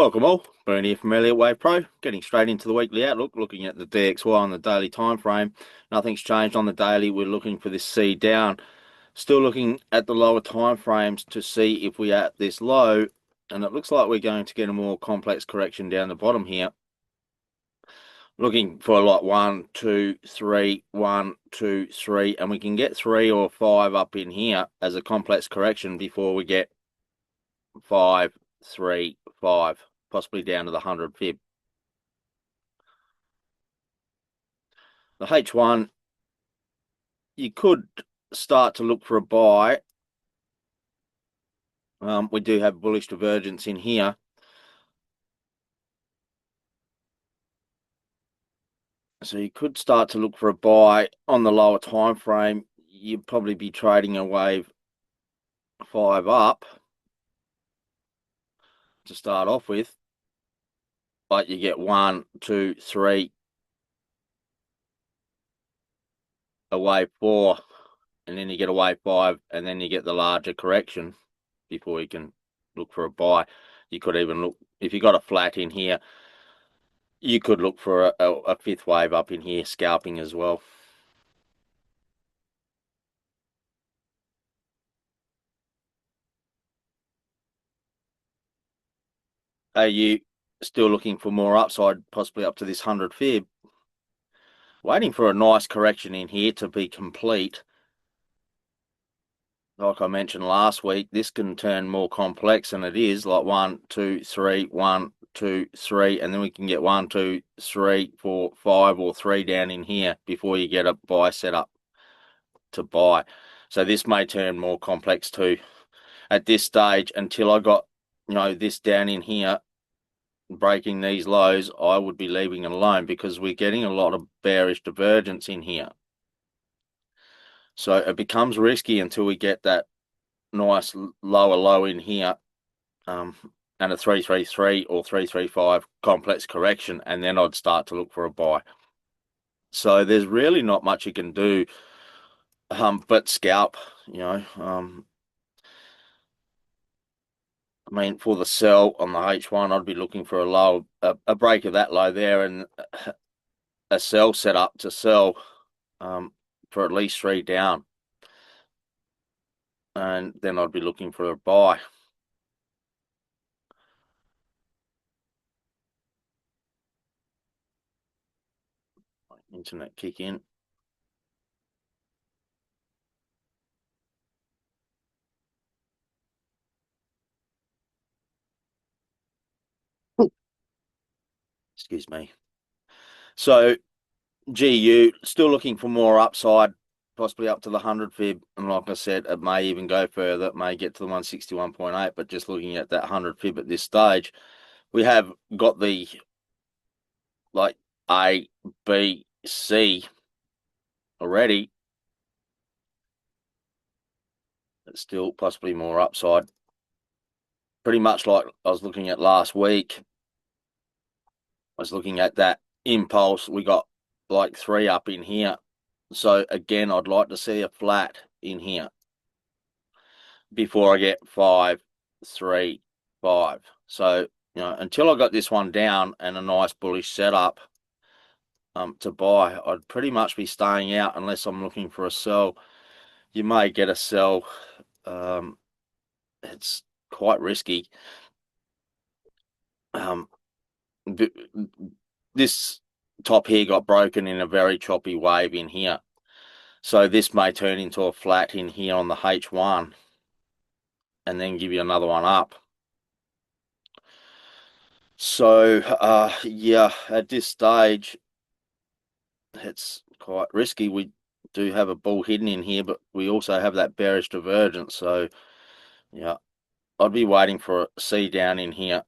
Welcome all, Bernie here from EWPRO, getting straight into the weekly outlook, looking at the DXY on the daily time frame. Nothing's changed on the daily. We're looking for this C down. Still looking at the lower time frames to see if we are at this low, and it looks like we're going to get a more complex correction down the bottom here. Looking for like 1, 2, 3, 1, 2, 3, and we can get 3 or 5 up in here as a complex correction before we get 5, 3, 5, possibly down to the 100 fib. The H1, you could start to look for a buy. We do have bullish divergence in here. So you could start to look for a buy on the lower time frame. You'd probably be trading a wave 5 up to start off with. But you get 1, 2, 3, a wave 4, and then you get a wave 5, and then you get the larger correction before you can look for a buy. You could even look, if you got a flat in here, you could look for a fifth wave up in here, scalping as well. Are you still looking for more upside, possibly up to this 100 fib? Waiting for a nice correction in here to be complete. Like I mentioned last week, this can turn more complex than it is, like 1, 2, 3, 1, 2, 3, and then we can get 1, 2, 3, 4, 5, or 3 down in here before you get a buy set up to buy. So this may turn more complex too. At this stage, until I got, this down in here, breaking these lows, I would be leaving it alone because we're getting a lot of bearish divergence in here. So it becomes risky until we get that nice lower low in here, and a 333 or 335 complex correction, and then I'd start to look for a buy. So there's really not much you can do, but scalp, I mean, for the sell on the H1, I'd be looking for a low, a break of that low there, and a sell set up to sell for at least 3 down. And then I'd be looking for a buy. Internet kick in. Excuse me. So GU, still looking for more upside, possibly up to the 100 fib. And like I said, it may even go further. It may get to the 161.8, but just looking at that 100 fib at this stage, we have got the like A, B, C already. It's still possibly more upside. Pretty much like I was looking at last week. I was looking at that impulse. We got like 3 up in here. So again, I'd like to see a flat in here before I get 5, 3, 5. So, until I got this one down and a nice bullish setup to buy, I'd pretty much be staying out unless I'm looking for a sell. You may get a sell. It's quite risky. This top here got broken in a very choppy wave in here. So this may turn into a flat in here on the H1 and then give you another one up. So, yeah, at this stage, it's quite risky. We do have a bull hidden in here, but we also have that bearish divergence. So, yeah, I'd be waiting for a C down in here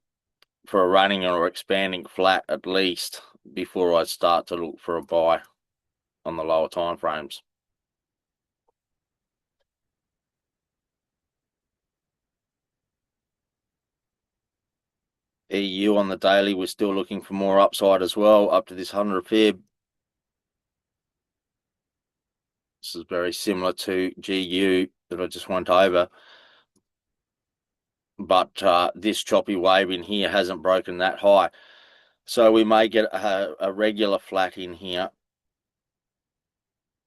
for a running or expanding flat at least before I start to look for a buy on the lower time frames. EU on the daily, we're still looking for more upside as well, up to this 100 fib. This is very similar to GU that I just went over. but this choppy wave in here hasn't broken that high. So we may get a regular flat in here,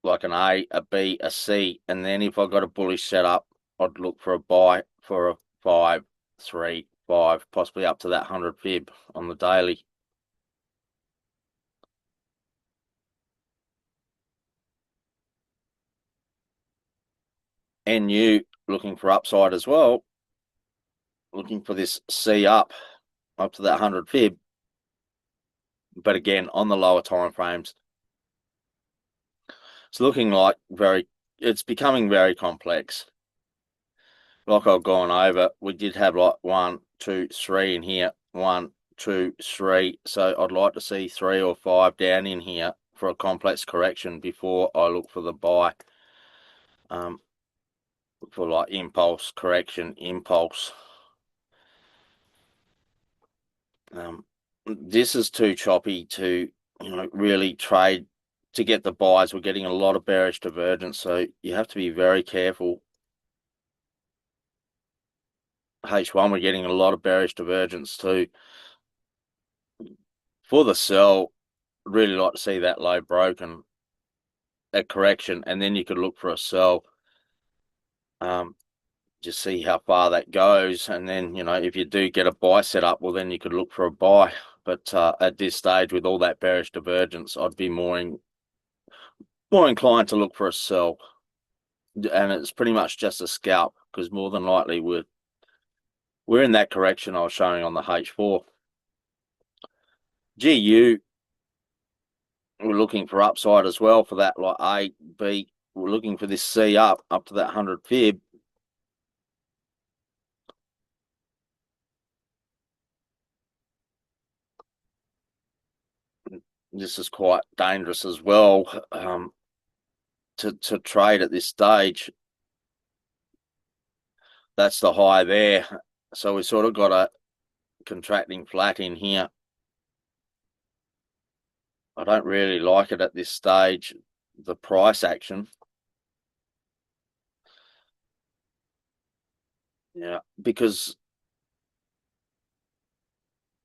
like an A, a B, a C, and then if I got a bullish setup, I'd look for a buy for a 5, 3, 5, possibly up to that 100 fib on the daily. NU looking for upside as well, looking for this C up to that 100 fib, but again on the lower time frames. It's looking like it's becoming very complex. Like I've gone over, we did have like 1, 2, 3 in here, 1, 2, 3. So I'd like to see 3 or 5 down in here for a complex correction before I look for the buy. For like impulse correction, impulse. This is too choppy to really trade to get the buys. We're getting a lot of bearish divergence, so you have to be very careful. H1, we're getting a lot of bearish divergence too. For the sell, really like to see that low broken, a correction, and then you could look for a sell. Just see how far that goes, and then if you do get a buy set up, well then you could look for a buy. But at this stage, with all that bearish divergence, I'd be more inclined to look for a sell, and it's pretty much just a scalp, because more than likely we're in that correction I was showing on the H4. GU, we're looking for upside as well for that, like A, B. We're looking for this C up to that 100 fib. This is quite dangerous as well to trade at this stage. That's the high there. So we sort of got a contracting flat in here. I don't really like it at this stage, the price action. Yeah, because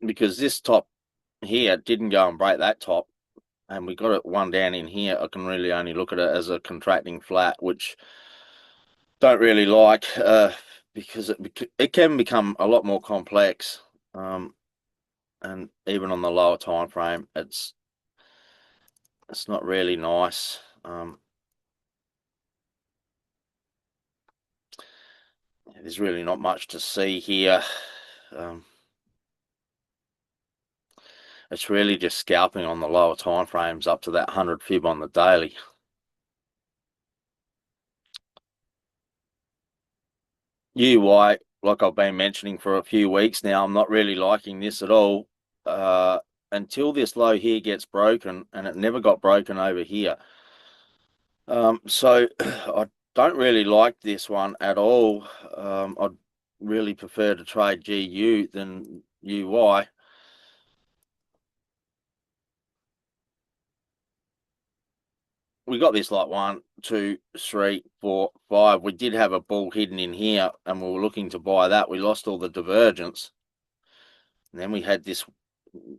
this top here didn't go and break that top, and we got it one down in here. I can really only look at it as a contracting flat, which don't really like because it can become a lot more complex, and even on the lower time frame, it's not really nice. There's really not much to see here. It's really just scalping on the lower time frames up to that 100 fib on the daily. UY, like I've been mentioning for a few weeks now, I'm not really liking this at all. Until this low here gets broken, and it never got broken over here. So I don't really like this one at all. I'd really prefer to trade GU than UY. We got this like 1, 2, 3, 4, 5. We did have a bull hidden in here, and we were looking to buy that. We lost all the divergence. And then we had this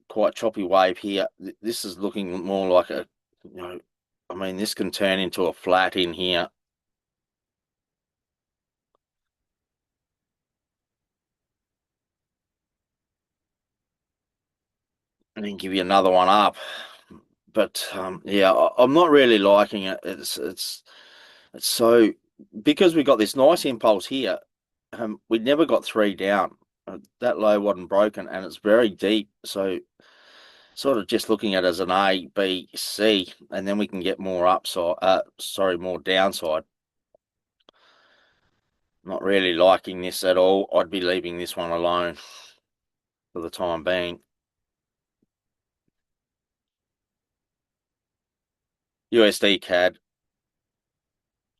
quite choppy wave here. This is looking more like I mean, this can turn into a flat in here. And then give you another one up. But yeah, I'm not really liking it. It's so, because we got this nice impulse here. We never got 3 down. That low wasn't broken, and it's very deep. So sort of just looking at it as an A, B, C, and then we can get more upside. More downside. Not really liking this at all. I'd be leaving this one alone for the time being. USD CAD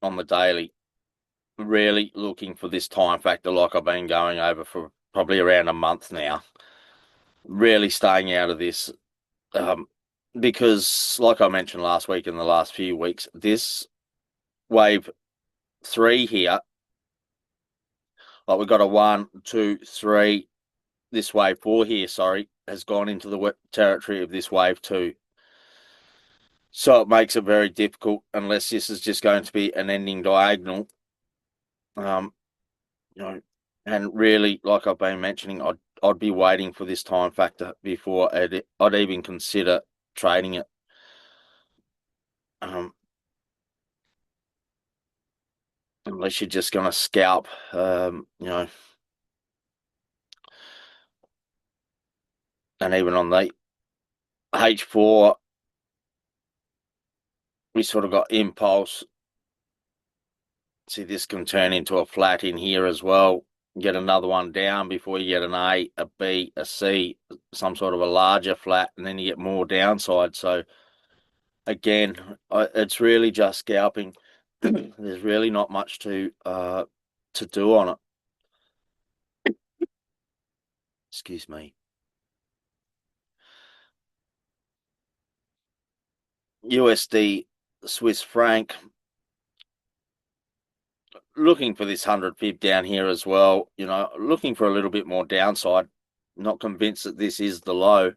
on the daily. Really looking for this time factor, like I've been going over for probably around a month now. Really staying out of this, because like I mentioned last week, in the last few weeks, this wave 3 here Like we've got a 1, 2, 3. This wave 4 here, sorry, has gone into the territory of this wave 2. So it makes it very difficult unless this is just going to be an ending diagonal. You know, and really, like I've been mentioning, I'd be waiting for this time factor before I'd even consider trading it. Unless you're just going to scalp, and even on the H4, we sort of got impulse. See, this can turn into a flat in here as well. Get another one down before you get an A, a B, a C, some sort of a larger flat, and then you get more downside. So again, it's really just scalping. There's really not much to do on it. Excuse me. USD Swiss franc, looking for this 100 pip down here as well. Looking for a little bit more downside. Not convinced that this is the low.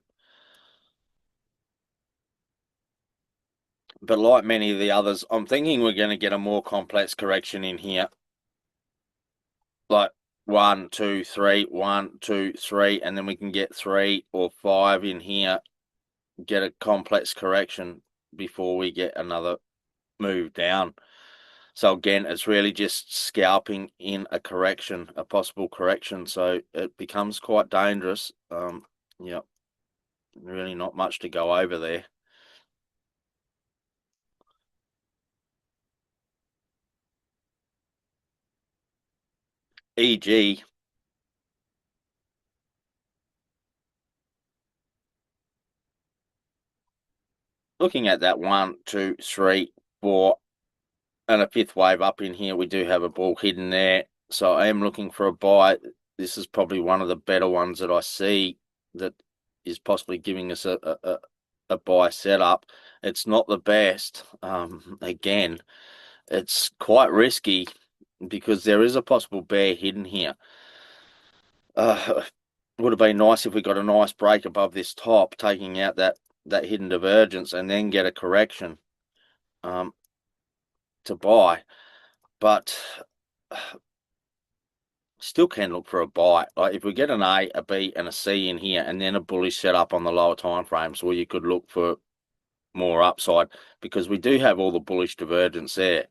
But like many of the others, I'm thinking we're going to get a more complex correction in here. Like 1, 2, 3, 1, 2, 3, and then we can get 3 or 5 in here, get a complex correction before we get another move down. So again, it's really just scalping in a correction, a possible correction. So it becomes quite dangerous. Yeah, really not much to go over there. EG, looking at that 1, 2, 3, 4, and a fifth wave up in here, we do have a ball hidden there. So I am looking for a buy. This is probably one of the better ones that I see that is possibly giving us a buy setup. It's not the best. Again, it's quite risky because there is a possible bear hidden here. Would have been nice if we got a nice break above this top, taking out that hidden divergence and then get a correction to buy. But still can look for a buy. Like if we get an A, a B, and a C in here, and then a bullish setup on the lower time frames, well, you could look for more upside because we do have all the bullish divergence there.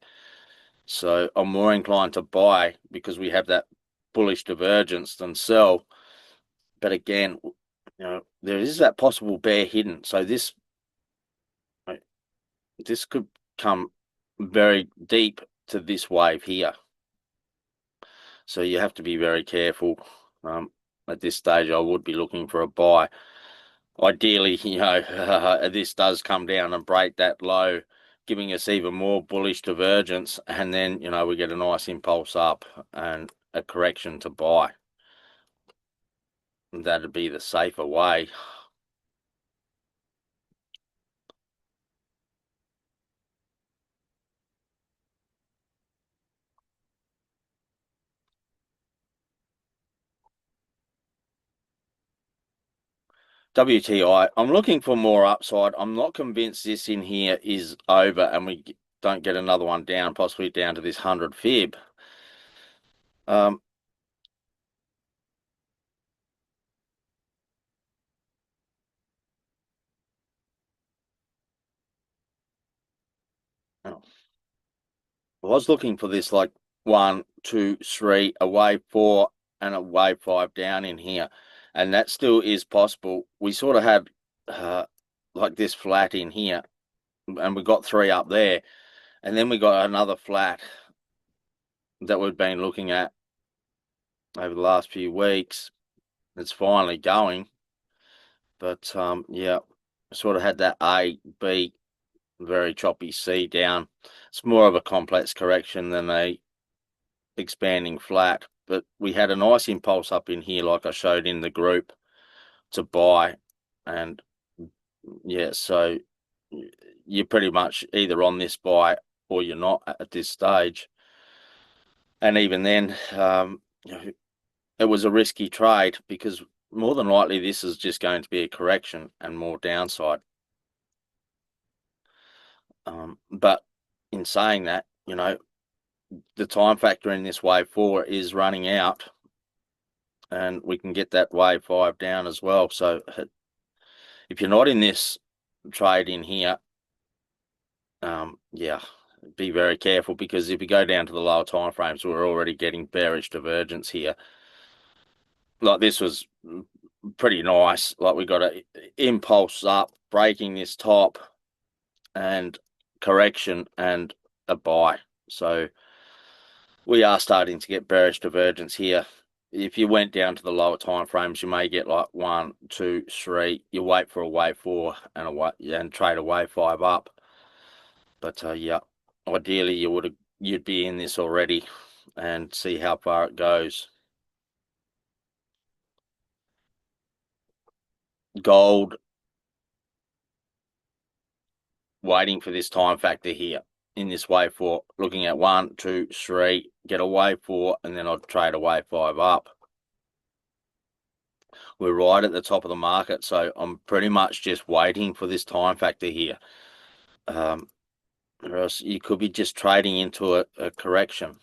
So I'm more inclined to buy because we have that bullish divergence than sell. But again, there is that possible bear hidden. So this could come very deep to this wave here. So you have to be very careful. At this stage, I would be looking for a buy. Ideally, this does come down and break that low, giving us even more bullish divergence, and then we get a nice impulse up and a correction to buy. That'd be the safer way. WTI, I'm looking for more upside. I'm not convinced this in here is over and we don't get another one down, possibly down to this 100 fib. I was looking for this like 1, 2, 3, a wave 4 and a wave 5 down in here. And that still is possible. We sort of had like this flat in here and we got 3 up there. And then we got another flat that we've been looking at over the last few weeks. It's finally going. But yeah, sort of had that A, B, very choppy C down. It's more of a complex correction than a expanding flat. But we had a nice impulse up in here, like I showed in the group, to buy. And yeah, so you're pretty much either on this buy or you're not at this stage. And even then, you know, it was a risky trade because more than likely this is just going to be a correction and more downside. But in saying that, the time factor in this wave 4 is running out, and we can get that wave 5 down as well. So if you're not in this trade in here, yeah, be very careful, because if you go down to the lower time frames, we're already getting bearish divergence here. Like, this was pretty nice. Like, we got an impulse up, breaking this top, and correction and a buy. So we are starting to get bearish divergence here. If you went down to the lower time frames, you may get like 1, 2, 3. You wait for a wave 4 and trade a wave 5 up. But yeah, ideally you'd be in this already and see how far it goes. Gold, waiting for this time factor here in this wave 4, looking at 1, 2, 3, get a wave 4, and then I'll trade a wave 5 up. We're right at the top of the market, so I'm pretty much just waiting for this time factor here. Or else you could be just trading into a correction.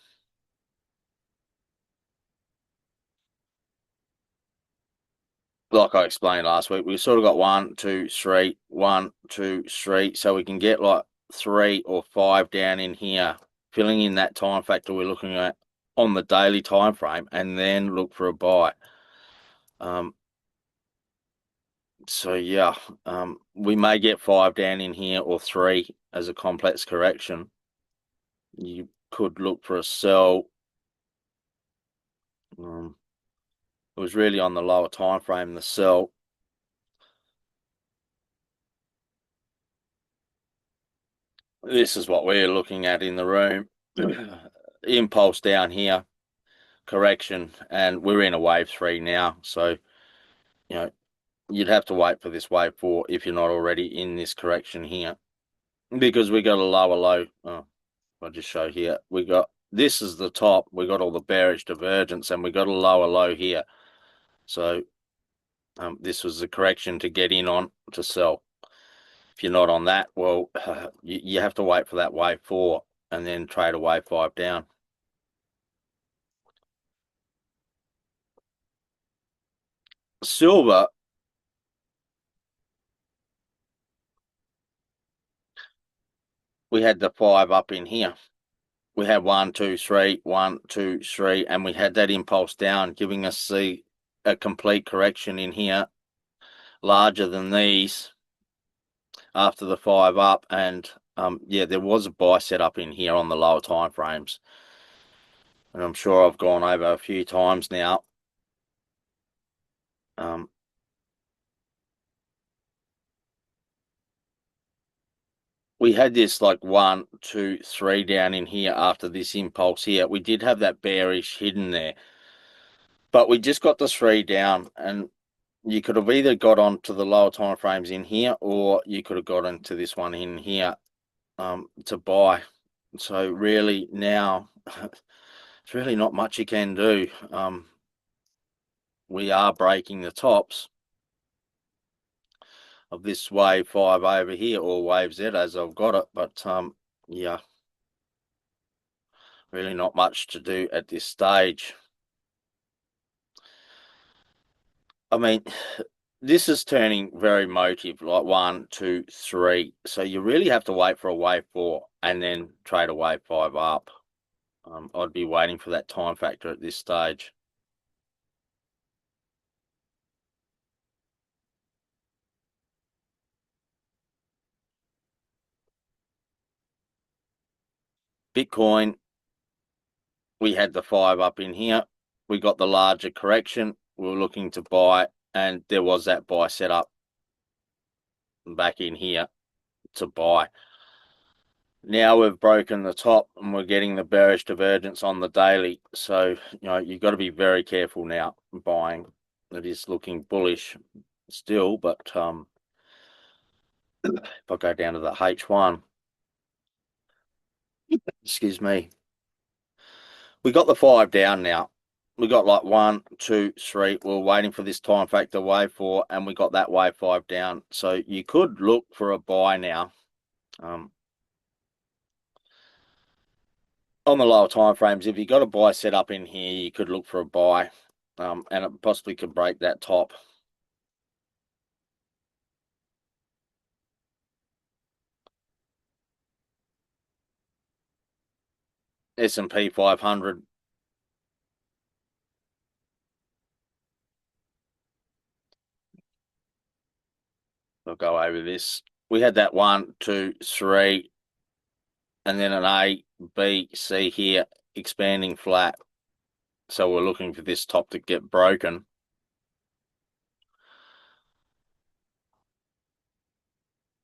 Like I explained last week, we sort of got 1, 2, 3, 1, 2, 3, so we can get like 3 or 5 down in here, filling in that time factor we're looking at on the daily time frame, and then look for a buy. So yeah, we may get 5 down in here or 3 as a complex correction. You could look for a sell. It was really on the lower time frame, the sell. This is what we're looking at in the room. Impulse down here, correction, and we're in a wave 3 now. So, you'd have to wait for this wave 4 if you're not already in this correction here, because we got a lower low. I'll just show here. This is the top. We got all the bearish divergence, and we got a lower low here. So this was the correction to get in on to sell. If you're not on that, well, you have to wait for that wave 4 and then trade a wave 5 down. Silver, we had the 5 up in here. We had 1, 2, 3, 1, 2, 3, and we had that impulse down, giving us a complete correction in here, larger than these, after the 5 up. And yeah, there was a buy set up in here on the lower time frames, and I'm sure I've gone over a few times now. We had this like 1, 2, 3 down in here after this impulse here. We did have that bearish hidden there, but we just got the 3 down, and you could have either got onto the lower time frames in here, or you could have got into this one in here to buy. So really now, it's really not much you can do. We are breaking the tops of this wave 5 over here, or wave Z as I've got it, but yeah, really not much to do at this stage. I mean, this is turning very motive, like 1, 2, 3. So you really have to wait for a wave 4 and then trade a wave 5 up. I'd be waiting for that time factor at this stage. Bitcoin, we had the 5 up in here. We got the larger correction. We were looking to buy, and there was that buy set up back in here to buy. Now we've broken the top, and we're getting the bearish divergence on the daily. So, you've got to be very careful now buying. It is looking bullish still, but if I go down to the H1, excuse me, we got the 5 down now. we got like 1, 2, 3. We're waiting for this time factor wave 4, and we got that wave 5 down. So you could look for a buy now. On the lower time frames, if you got a buy set up in here, you could look for a buy, and it possibly could break that top. S&P 500. I'll go over this. We had that 1, 2, 3, and then an A, B, C here, expanding flat. So we're looking for this top to get broken.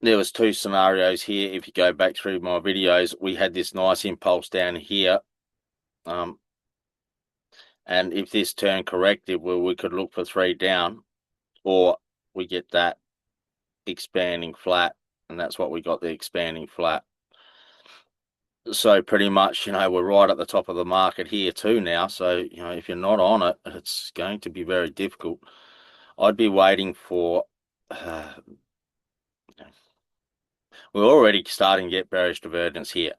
There was 2 scenarios here. If you go back through my videos, we had this nice impulse down here. And if this turned corrective, well, we could look for 3 down, or we get that expanding flat, and that's what we got, the expanding flat. So pretty much, we're right at the top of the market here too now. So, if you're not on it, it's going to be very difficult. I'd be waiting for, we're already starting to get bearish divergence here.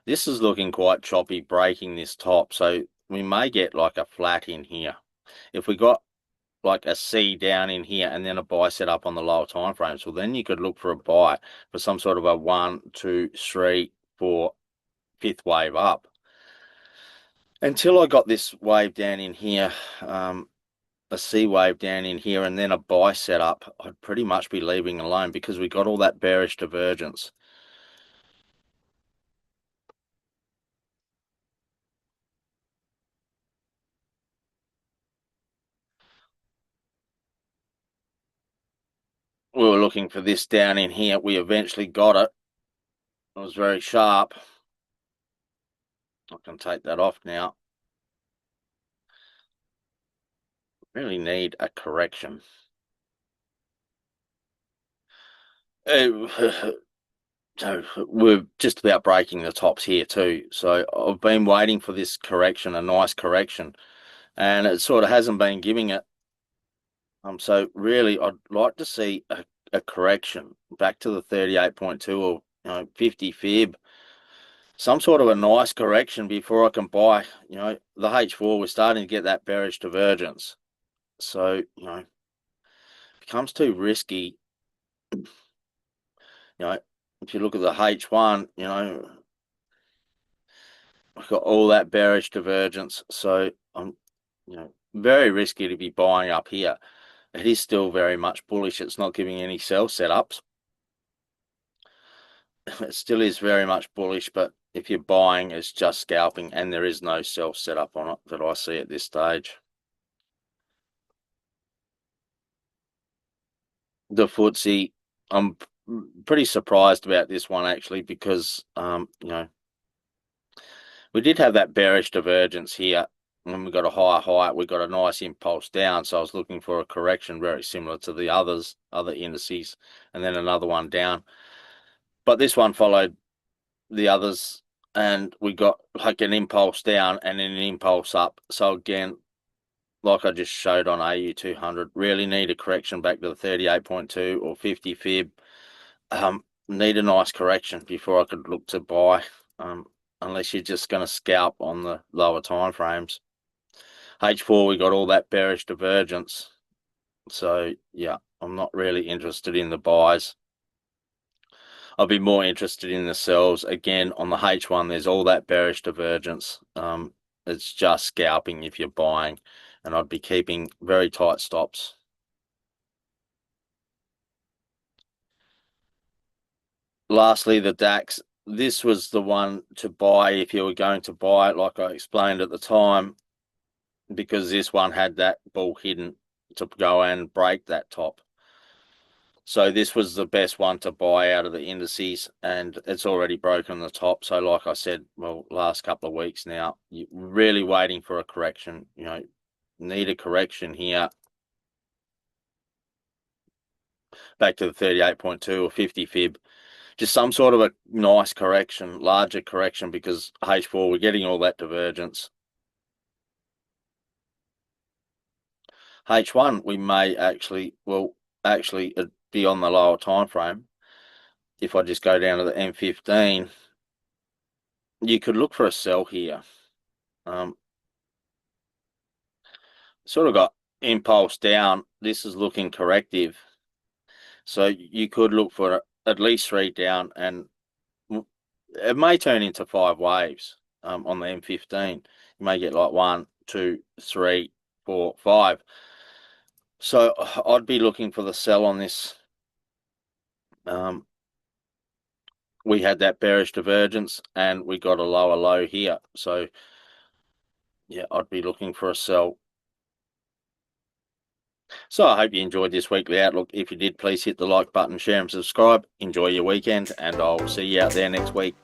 This is looking quite choppy, breaking this top. So we may get like a flat in here. If we got like a C down in here and then a buy set up on the lower time frames, well, then you could look for a buy for some sort of a 1, 2, 3, 4, 5th wave up. Until I got this wave down in here, a C wave down in here, and then a buy set up, I'd pretty much be leaving alone because we got all that bearish divergence. We were looking for this down in here. We eventually got it. It was very sharp. I can take that off now. Really need a correction. So we're just about breaking the tops here too. So I've been waiting for this correction, a nice correction, and it sort of hasn't been giving it. So really, I'd like to see a correction back to the 38.2 or 50 fib, some sort of a nice correction before I can buy. The H4, we're starting to get that bearish divergence. So, it becomes too risky. If you look at the H1, I've got all that bearish divergence. So I'm, very risky to be buying up here. It is still very much bullish. It's not giving any sell setups. It still is very much bullish, but if you're buying, it's just scalping, and there is no sell setup on it that I see at this stage. The FTSE, I'm pretty surprised about this one actually, because we did have that bearish divergence here. When we got a higher high, we got a nice impulse down. So I was looking for a correction very similar to the other indices, and then another one down. But this one followed the others, and we got like an impulse down and then an impulse up. So again, like I just showed on AU200, really need a correction back to the 38.2 or 50 fib. Need a nice correction before I could look to buy, unless you're just going to scalp on the lower time frames. H4, we got all that bearish divergence. So yeah, I'm not really interested in the buys. I'll be more interested in the sells. Again, on the H1, there's all that bearish divergence. It's just scalping if you're buying, and I'd be keeping very tight stops. Lastly, the DAX. This was the one to buy if you were going to buy it, like I explained at the time, because this one had that bull hidden to go and break that top. So this was the best one to buy out of the indices, and it's already broken the top. So like I said, well, last couple of weeks now, you're really waiting for a correction. Need a correction here back to the 38.2 or 50 fib. Just some sort of a nice correction, larger correction, because H4, we're getting all that divergence. H1, we may actually, well, actually it'd be on the lower time frame. If I just go down to the M15, you could look for a sell here. Sort of got impulse down. This is looking corrective. So you could look for at least 3 down, and it may turn into 5 waves on the M15. You may get like 1, 2, 3, 4, 5. So I'd be looking for the sell on this. We had that bearish divergence and we got a lower low here. So yeah, I'd be looking for a sell. So I hope you enjoyed this weekly outlook. If you did, please hit the like button, share and subscribe. Enjoy your weekend, and I'll see you out there next week.